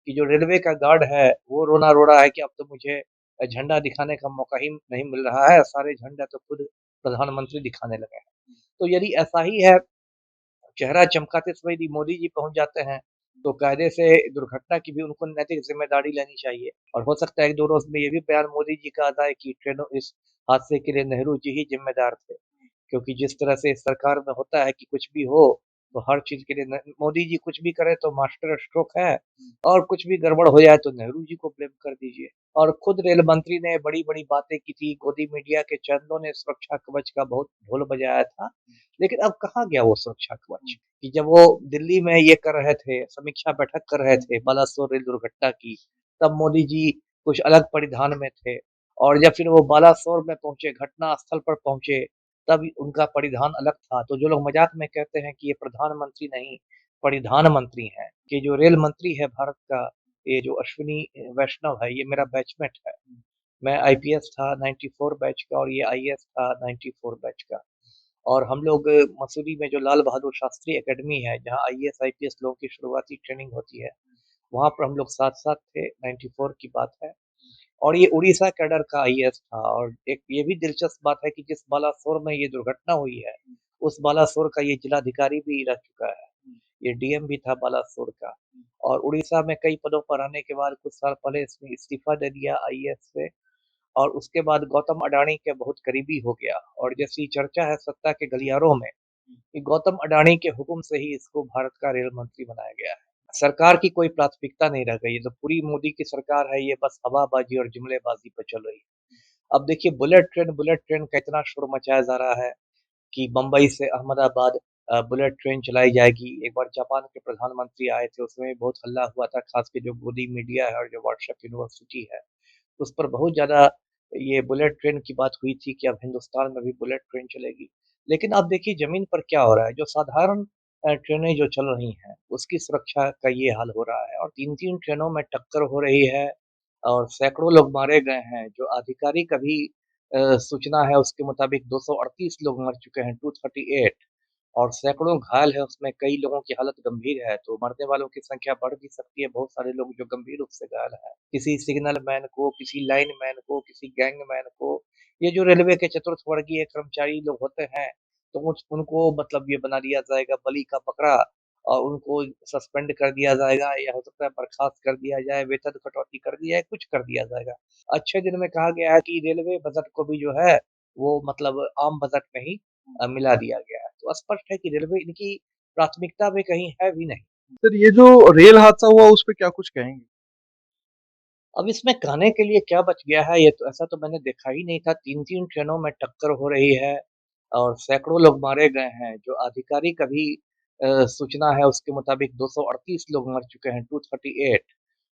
कि जो रेलवे का गार्ड है वो रोना रो रहा है कि अब तो मुझे झंडा दिखाने का मौका ही नहीं मिल रहा है, सारे झंडा तो खुद प्रधानमंत्री दिखाने लगे हैं। तो यदि ऐसा ही है, चेहरा चमकाते समय यदि मोदी जी पहुँच जाते हैं, तो कायदे से दुर्घटना की भी उनको नैतिक ज़िम्मेदारी लेनी चाहिए। और हो सकता है 1-2 रोज़ में ये भी बयान मोदी जी का आता है कि ट्रेनों इस हादसे के लिए नेहरू जी ही ज़िम्मेदार थे। क्योंकि जिस तरह से इस सरकार में होता है कि कुछ भी हो, तो हर चीज़ के लिए न मोदी जी कुछ भी करें तो मास्टर स्ट्रोक है, और कुछ भी गड़बड़ हो जाए तो नेहरू जी को ब्लेम कर दीजिए। और खुद रेल मंत्री ने बड़ी-बड़ी बातें की थी, गोदी मीडिया के चैनलों ने सुरक्षा कवच का बहुत ढोल बजाया था, लेकिन अब कहाँ गया वो सुरक्षा कवच? कि जब वो दिल्ली में ये कर रहे थे, समीक्षा बैठक कर रहे थे बालासोर रेल दुर्घटना की, तब मोदी जी कुछ अलग परिधान में थे, और जब फिर वो बालासोर में पहुँचे, घटना स्थल पर पहुँचे, तब उनका परिधान अलग था। तो जो लोग मज़ाक में कहते हैं कि ये प्रधानमंत्री नहीं, परिधान मंत्री हैं, कि जो रेल मंत्री है भारत का, ये जो अश्विनी वैष्णव है, ये मेरा बैचमेट है। मैं आईपीएस था 94 बैच का, और ये आईएएस था 94 बैच का। और हम लोग मसूरी में जो लाल बहादुर शास्त्री एकेडमी है, जहाँ आईएएस, आईपीएस लोगों की शुरुआती ट्रेनिंग होती है, वहाँ पर हम लोग साथ-साथ थे, 94 की बात है। और ये उड़ीसा कैडर का आईएएस था, और एक ये भी दिलचस्प बात है कि जिस बालासोर में ये दुर्घटना हुई है, उस बालासोर का ये जिलाधिकारी भी रह चुका है। ये डीएम भी था बालासोर का, और उड़ीसा में कई पदों पर रहने के बाद कुछ साल पहले इसने इस्तीफा दे दिया आईएएस से, और उसके बाद गौतम अडानी के बहुत करीबी हो गया। और जैसी चर्चा है सत्ता के गलियारों में कि गौतम अडानी के हुक्म से ही इसको भारत का रेल मंत्री बनाया गया है। सरकार की कोई प्राथमिकता नहीं रह गई है, तो पूरी मोदी की सरकार है, ये बस हवाबाजी और जुमलेबाजी पे चल रही है। अब देखिए बुलेट ट्रेन का इतना शोर मचाया जा रहा है कि बम्बई से अहमदाबाद बुलेट ट्रेन चलाई जाएगी। एक बार जापान के प्रधानमंत्री आए थे, उसमें भी बहुत हल्ला हुआ था, खास के जो गोदी मीडिया है और जो व्हाट्सएप यूनिवर्सिटी है, उस पर बहुत ज़्यादा ये बुलेट ट्रेन की बात हुई थी कि अब हिंदुस्तान में भी बुलेट ट्रेन चलेगी। लेकिन अब देखिए ज़मीन पर क्या हो रहा है, जो साधारण ट्रेनें जो चल रही हैं, उसकी सुरक्षा का ये हाल हो रहा है, और 3-3 ट्रेनों में टक्कर हो रही है, और सैकड़ों लोग मारे गए हैं। जो आधिकारिक अभी सूचना है उसके मुताबिक 238 लोग मर चुके हैं, 238, और सैकड़ों घायल हैं, उसमें कई लोगों की हालत गंभीर है, तो मरने वालों की संख्या बढ़ भी सकती है, बहुत सारे लोग जो गंभीर रूप से घायल हैं। किसी सिग्नल मैन को, किसी लाइन मैन को, किसी गैंगमैन को, ये जो रेलवे के चतुर्थ वर्गीय कर्मचारी लोग होते हैं, तो उनको मतलब ये बना दिया जाएगा बलि का बकरा, और उनको सस्पेंड कर दिया जाएगा, या हो सकता है बर्खास्त कर दिया जाए, वेतन कटौती कर दी जाए, कुछ कर दिया जाएगा। अच्छे दिन में कहा गया है कि रेलवे बजट को भी जो है, वो मतलब आम बजट में ही मिला दिया गया है। तो स्पष्ट है कि रेलवे इनकी प्राथमिकता में कहीं है भी नहीं। सर ये जो रेल हादसा हुआ उस पे क्या कुछ कहेंगे? अब इसमें कहने के लिए क्या बच गया है, ये तो ऐसा तो मैंने देखा ही नहीं था। 3-3 ट्रेनों में टक्कर हो रही है, और सैकड़ों लोग मारे गए हैं। जो आधिकारिक अभी सूचना है उसके मुताबिक 238 लोग मर चुके हैं, 238,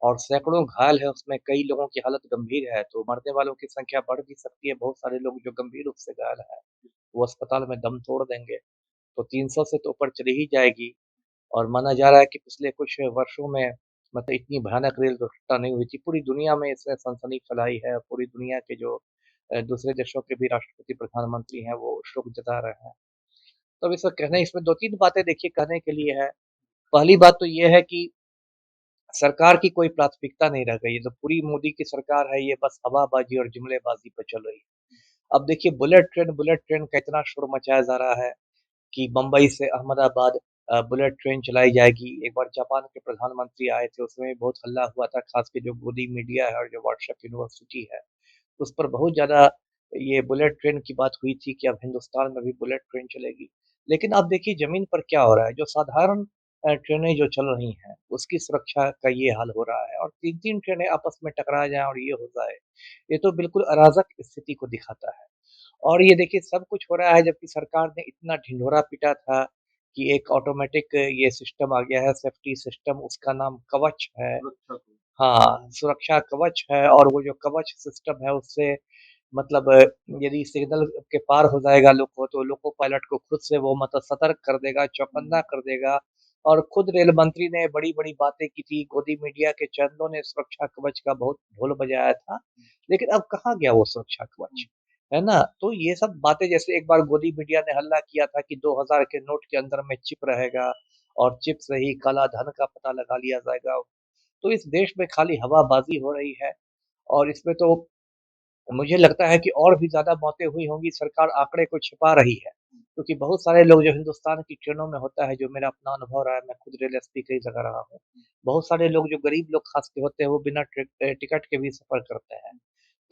और सैकड़ों घायल हैं, उसमें कई लोगों की हालत गंभीर है, तो मरने वालों की संख्या बढ़ भी सकती है। बहुत सारे लोग जो गंभीर रूप से घायल हैं, वो अस्पताल में दम तोड़ देंगे। तो 300 से तो ऊपर चली ही जाएगी। और माना जा रहा है कि पिछले कुछ वर्षों में मतलब इतनी भयानक रेल दुर्घटना नहीं हुई थी। पूरी दुनिया में इसने सनसनी फैलाई है। पूरी दुनिया के जो दूसरे देशों के भी राष्ट्रपति, प्रधानमंत्री हैं, वो शोक जता रहे हैं। तो अब इसमें कहने इसमें 2-3 बातें देखिए कहने के लिए है। पहली बात तो ये है कि सरकार की कोई प्राथमिकता नहीं रह गई है। तो पूरी मोदी की सरकार है, ये बस हवाबाजी और जुमलेबाज़ी पे चल रही है। अब देखिए बुलेट ट्रेन का इतना शोर मचाया जा रहा है कि बम्बई से अहमदाबाद बुलेट ट्रेन चलाई जाएगी। एक बार जापान के प्रधानमंत्री आए थे, उसमें भी बहुत हल्ला हुआ था, खास के जो गोदी मीडिया है और जो व्हाट्सएप यूनिवर्सिटी है, उस पर बहुत ज़्यादा ये बुलेट ट्रेन की बात हुई थी कि अब हिंदुस्तान में भी बुलेट ट्रेन चलेगी। लेकिन अब देखिए ज़मीन पर क्या हो रहा है, जो साधारण ट्रेनें जो चल रही हैं, उसकी सुरक्षा का ये हाल हो रहा है, और 3-3 ट्रेनें आपस में टकरा जाएँ और ये हो जाए, ये तो बिल्कुल अराजक स्थिति को दिखाता है। और ये देखिए सब कुछ हो रहा है जबकि सरकार ने इतना ढिंढोरा पीटा था कि एक ऑटोमेटिक ये सिस्टम आ गया है, सेफ्टी सिस्टम, उसका नाम कवच है। सुरक्षा को। हाँ, सुरक्षा कवच है, और वो जो कवच सिस्टम है उससे मतलब यदि सिग्नल के पार हो जाएगा तो लोको पायलट को खुद से वो मतलब सतर्क कर देगा, चौकन्ना कर देगा। और खुद रेल मंत्री ने बड़ी-बड़ी बातें की थी, गोदी मीडिया के चैनलों ने सुरक्षा कवच का बहुत ढोल बजाया था। लेकिन अब कहाँ गया वो सुरक्षा कवच, है ना? तो ये सब बातें, जैसे एक बार गोदी मीडिया ने हल्ला किया था कि 2000 के नोट के अंदर में चिप रहेगा, और चिप से ही काला धन का पता लगा लिया जाएगा। तो इस देश में खाली हवाबाजी हो रही है और इसमें तो मुझे लगता है कि और भी ज़्यादा मौतें हुई होंगी, सरकार आंकड़े को छिपा रही है। क्योंकि बहुत सारे लोग जो हिंदुस्तान की ट्रेनों में होता है, जो मेरा अपना अनुभव रहा है, मैं खुद रेल एसपी कई जगह रहा हूँ। बहुत सारे लोग जो गरीब लोग खास के होते हैं, वो बिना टिकट के भी सफ़र करते हैं।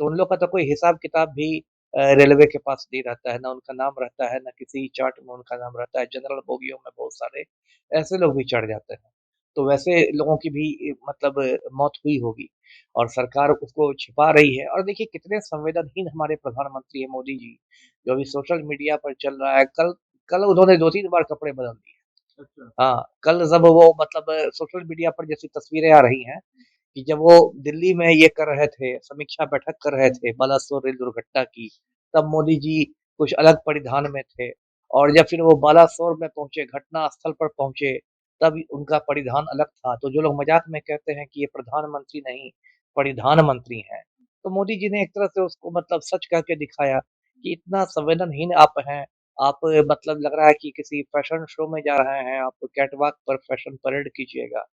तो उन लोग का तो कोई हिसाब-किताब भी रेलवे के पास नहीं रहता है, ना उनका नाम रहता है, ना किसी चार्ट में उनका नाम रहता है। जनरल बोगियों में बहुत सारे ऐसे लोग भी चढ़ जाते हैं। तो वैसे लोगों की भी मतलब मौत हुई होगी और सरकार उसको छिपा रही है और देखिए कितने संवेदनहीन हमारे प्रधानमंत्री हैं मोदी जी, जो अभी सोशल मीडिया पर चल रहा है। कल कल उन्होंने 2-3 बार कपड़े बदल दिए। अच्छा। हाँ, कल जब वो मतलब सोशल मीडिया पर जैसी तस्वीरें आ रही हैं कि जब वो दिल्ली में ये कर रहे थे, समीक्षा बैठक कर रहे थे बालासोर रेल दुर्घटना की, तब मोदी जी कुछ अलग परिधान में थे और जब फिर वो बालासोर में पहुँचे, घटना स्थल पर पहुँचे, तब उनका परिधान अलग था। तो जो लोग मज़ाक में कहते हैं कि ये प्रधानमंत्री नहीं, परिधान मंत्री हैं, तो मोदी जी ने एक तरह से उसको मतलब सच कह के दिखाया कि इतना संवेदनहीन आप हैं। आप मतलब लग रहा है कि किसी फैशन शो में जा रहे हैं, आप कैटवॉक पर फैशन परेड कीजिएगा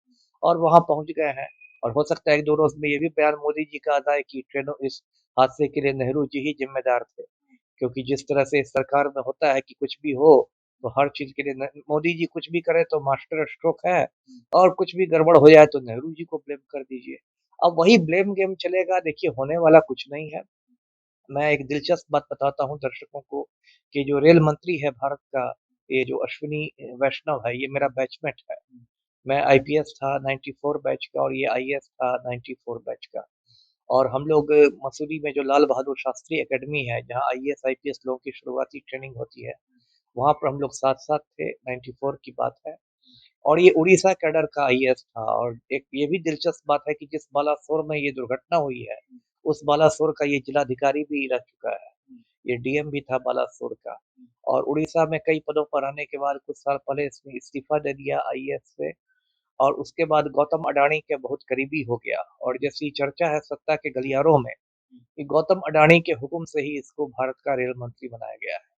और वहाँ पहुँच गए हैं। और हो सकता है 1-2 रोज़ में ये भी बयान मोदी जी का आ जाए कि ट्रेनों इस हादसे के लिए नेहरू जी ही ज़िम्मेदार थे। क्योंकि जिस तरह से इस सरकार में होता है कि कुछ भी हो, तो हर चीज़ के लिए न मोदी जी कुछ भी करें तो मास्टर स्ट्रोक है और कुछ भी गड़बड़ हो जाए तो नेहरू जी को ब्लेम कर दीजिए। अब वही ब्लेम गेम चलेगा, देखिए होने वाला कुछ नहीं है। मैं एक दिलचस्प बात बताता हूँ दर्शकों को कि जो रेल मंत्री है भारत का, ये जो अश्विनी वैष्णव है, ये मेरा बैचमेट है। मैं आईपीएस था 94 बैच का और ये आईएएस था 94 बैच का। और हम लोग मसूरी में जो लाल बहादुर शास्त्री एकेडमी है, जहाँ आईएएस आईपीएस लोगों की शुरुआती ट्रेनिंग होती है, वहाँ पर हम लोग साथ-साथ थे, 94 की बात है। और ये उड़ीसा कैडर का आईएएस था और एक ये भी दिलचस्प बात है कि जिस बालासोर में ये दुर्घटना हुई है, उस बालासोर का ये जिलाधिकारी भी रह चुका है। ये डीएम भी था बालासोर का और उड़ीसा में कई पदों पर रहने के बाद कुछ साल पहले इसने इस्तीफा दे दिया आईएएस से और उसके बाद गौतम अडानी के बहुत करीबी हो गया और जैसी चर्चा है सत्ता के गलियारों में कि गौतम अडानी के हुक्म से ही इसको भारत का रेल मंत्री बनाया गया है।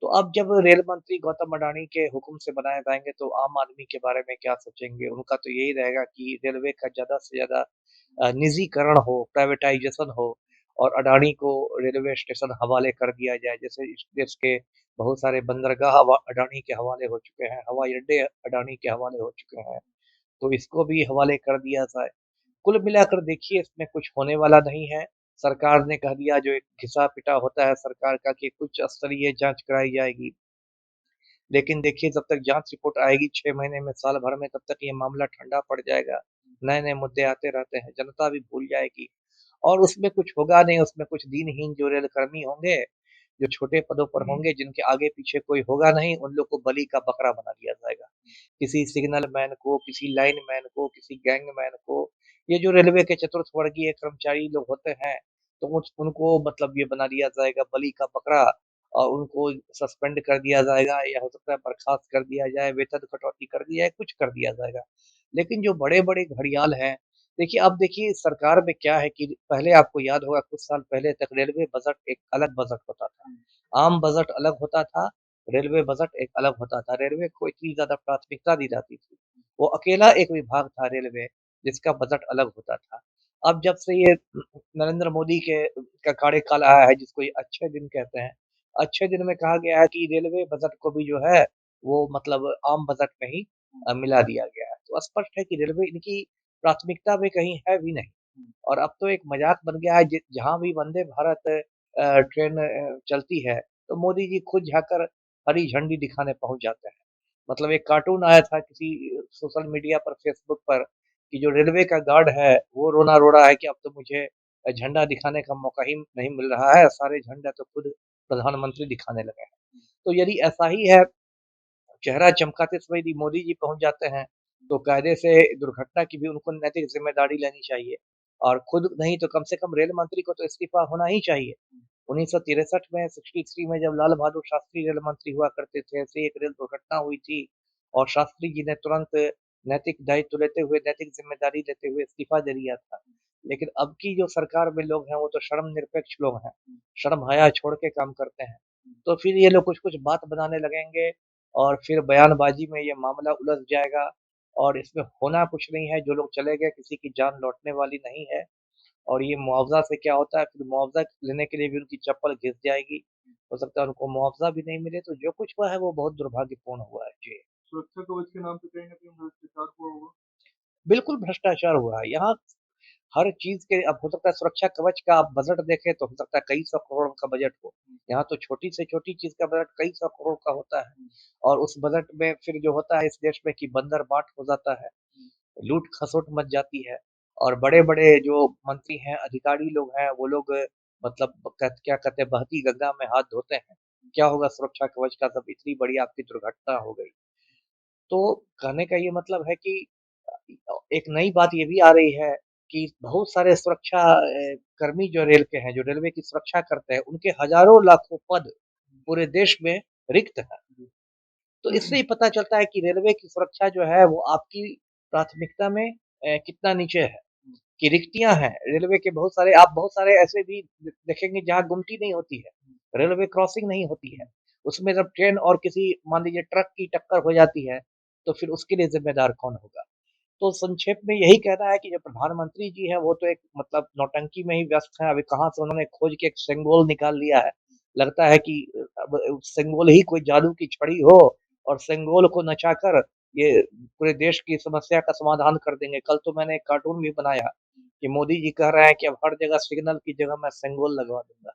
तो अब जब रेल मंत्री गौतम अडानी के हुक्म से बनाए जाएँगे तो आम आदमी के बारे में क्या सोचेंगे? उनका तो यही रहेगा कि रेलवे का ज़्यादा से ज़्यादा निजीकरण हो, प्राइवेटाइज़ेशन हो और अडानी को रेलवे स्टेशन हवाले कर दिया जाए। जैसे इस देश के बहुत सारे बंदरगाह अडानी के हवाले हो चुके हैं, हवाई अड्डे अडानी के हवाले हो चुके हैं, तो इसको भी हवाले कर दिया जाए। कुल मिलाकर देखिए इसमें कुछ होने वाला नहीं है। सरकार ने कह दिया जो एक घिसा-पिटा होता है सरकार का कि उच्च स्तरीय जाँच कराई जाएगी। लेकिन देखिए जब तक जाँच रिपोर्ट आएगी 6 महीने में, साल भर में, तब तक ये मामला ठंडा पड़ जाएगा। नए-नए मुद्दे आते रहते हैं, जनता भी भूल जाएगी और उसमें कुछ होगा नहीं, उसमें कुछ दीनहीन जो रेलकर्मी होंगे, जो छोटे पदों पर होंगे, जिनके आगे-पीछे कोई होगा नहीं, उन लोग को बलि का बकरा बना दिया जाएगा। किसी सिग्नल मैन को, किसी लाइन मैन को, किसी गैंगमैन को, ये जो रेलवे के चतुर्थ वर्गीय कर्मचारी लोग होते हैं, तो उनको मतलब ये बना दिया जाएगा बलि का बकरा और उनको सस्पेंड कर दिया जाएगा या हो सकता है बर्खास्त कर दिया जाए, वेतन कटौती कर दी जाए, कुछ कर दिया जाएगा। लेकिन जो बड़े-बड़े घड़ियाल हैं, देखिए अब देखिए सरकार में क्या है कि पहले आपको याद होगा कुछ साल पहले तक रेलवे बजट एक अलग बजट होता था। आम बजट अलग होता था, रेलवे बजट एक अलग होता था। रेलवे को इतनी ज़्यादा प्राथमिकता दी जाती थी। वो अकेला एक विभाग था रेलवे, जिसका बजट अलग होता था। अब जब से ये नरेंद्र मोदी के का कार्यकाल आया है, जिसको ये अच्छे दिन कहते हैं, अच्छे दिन में कहा गया है कि रेलवे बजट को भी जो है, वो मतलब आम बजट में ही मिला दिया गया है। तो स्पष्ट है कि रेलवे इनकी प्राथमिकता में कहीं है भी नहीं और अब तो एक मज़ाक बन गया है जहाँ भी वंदे भारत ट्रेन चलती है, तो मोदी जी खुद जाकर हरी झंडी दिखाने पहुँच जाते हैं। मतलब एक कार्टून आया था किसी सोशल मीडिया पर, फ़ेसबुक पर कि जो रेलवे का गार्ड है, वो रोना-रो रहा है कि अब तो मुझे झंडा दिखाने का मौका ही नहीं मिल रहा है, सारे झंडे तो खुद प्रधानमंत्री दिखाने लगे हैं। तो यदि ऐसा ही है, चेहरा चमकाते समय यदि मोदी जी पहुँच जाते हैं, तो कायदे से दुर्घटना की भी उनको नैतिक ज़िम्मेदारी लेनी चाहिए और खुद नहीं तो कम से कम रेल मंत्री को तो इस्तीफ़ा होना ही चाहिए। 1963 में 63 में जब लाल बहादुर शास्त्री रेल मंत्री हुआ करते थे, ऐसे ही एक रेल दुर्घटना हुई थी और शास्त्री जी ने तुरंत नैतिक दायित्व लेते हुए, नैतिक ज़िम्मेदारी लेते हुए इस्तीफ़ा दे दिया था। लेकिन अब की जो सरकार में लोग हैं, वो तो शर्मनिरपेक्ष लोग हैं, शर्म हया छोड़ के काम करते हैं। तो फिर ये लोग कुछ-कुछ बात बनाने लगेंगे और फिर बयानबाज़ी में ये मामला उलझ जाएगा और इसमें होना कुछ नहीं है, जो लोग चले गए किसी की जान लौटने वाली नहीं है। और ये मुआवज़ा से क्या होता है, फिर मुआवज़ा लेने के लिए भी उनकी चप्पल घिस जाएगी। हो सकता है उनको मुआवज़ा भी नहीं मिले, तो जो कुछ हुआ है वो बहुत दुर्भाग्यपूर्ण हुआ है। जी। सुरक्षा कवच के नाम पे कहीं न कहीं भ्रष्टाचार हुआ होगा। बिल्कुल भ्रष्टाचार हुआ है। यहाँ हर चीज़ के अब हो सकता है सुरक्षा कवच का आप बजट देखें तो हो सकता है कई सौ करोड़ का बजट हो। यहाँ तो छोटी से छोटी चीज़ का बजट कई सौ करोड़ का होता है। और उस बजट में फिर जो होता है इस देश में कि बंदरबाट हो जाता है, लूट-खसोट मच जाती है और बड़े-बड़े जो मंत्री हैं, अधिकारी लोग हैं, वो लोग मतलब क्या कहते हैं बहती गंगा में हाथ धोते हैं। क्या होगा सुरक्षा कवच का जब इतनी बड़ी आपकी दुर्घटना हो गई। तो कहने का ये मतलब है कि एक नई बात ये भी आ रही है कि बहुत सारे सुरक्षा कर्मी जो रेल के हैं, जो रेलवे की सुरक्षा करते हैं, उनके हज़ारों लाखों पद पूरे देश में रिक्त हैं। तो इससे ही पता चलता है कि रेलवे की सुरक्षा जो है वो आपकी प्राथमिकता में कितना नीचे है, कि रिक्तियाँ हैं। रेलवे के बहुत सारे ऐसे भी देखेंगे जहाँ गुमटी नहीं होती है, रेलवे क्रॉसिंग नहीं होती है। उसमें जब ट्रेन और किसी मान लीजिए ट्रक की टक्कर हो जाती है, तो फिर उसके लिए ज़िम्मेदार कौन होगा? तो संक्षेप में यही कहना है कि जो प्रधानमंत्री जी हैं, वो तो एक मतलब नौटंकी में ही व्यस्त हैं। अभी कहाँ से उन्होंने खोज के एक सेंगोल निकाल लिया है। लगता है कि अब सेंगोल ही कोई जादू की छड़ी हो और सेंगोल को नचाकर ये पूरे देश की समस्या का समाधान कर देंगे। कल तो मैंने एक कार्टून भी बनाया कि मोदी जी कह रहे हैं कि अब हर जगह सिग्नल की जगह मैं सेंगोल लगवा दूँगा।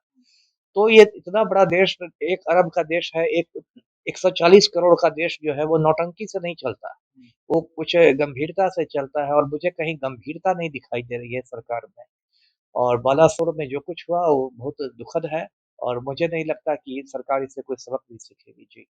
तो ये इतना बड़ा देश 1 अरब का देश है, एक 140 करोड़ का देश जो है वो नौटंकी से नहीं चलता। वो कुछ गंभीरता से चलता है और मुझे कहीं गंभीरता नहीं दिखाई दे रही है सरकार में। और बालासुर में जो कुछ हुआ वो बहुत दुखद है और मुझे नहीं लगता कि ये सरकार इससे कोई सबक भी सीखेगी। जी।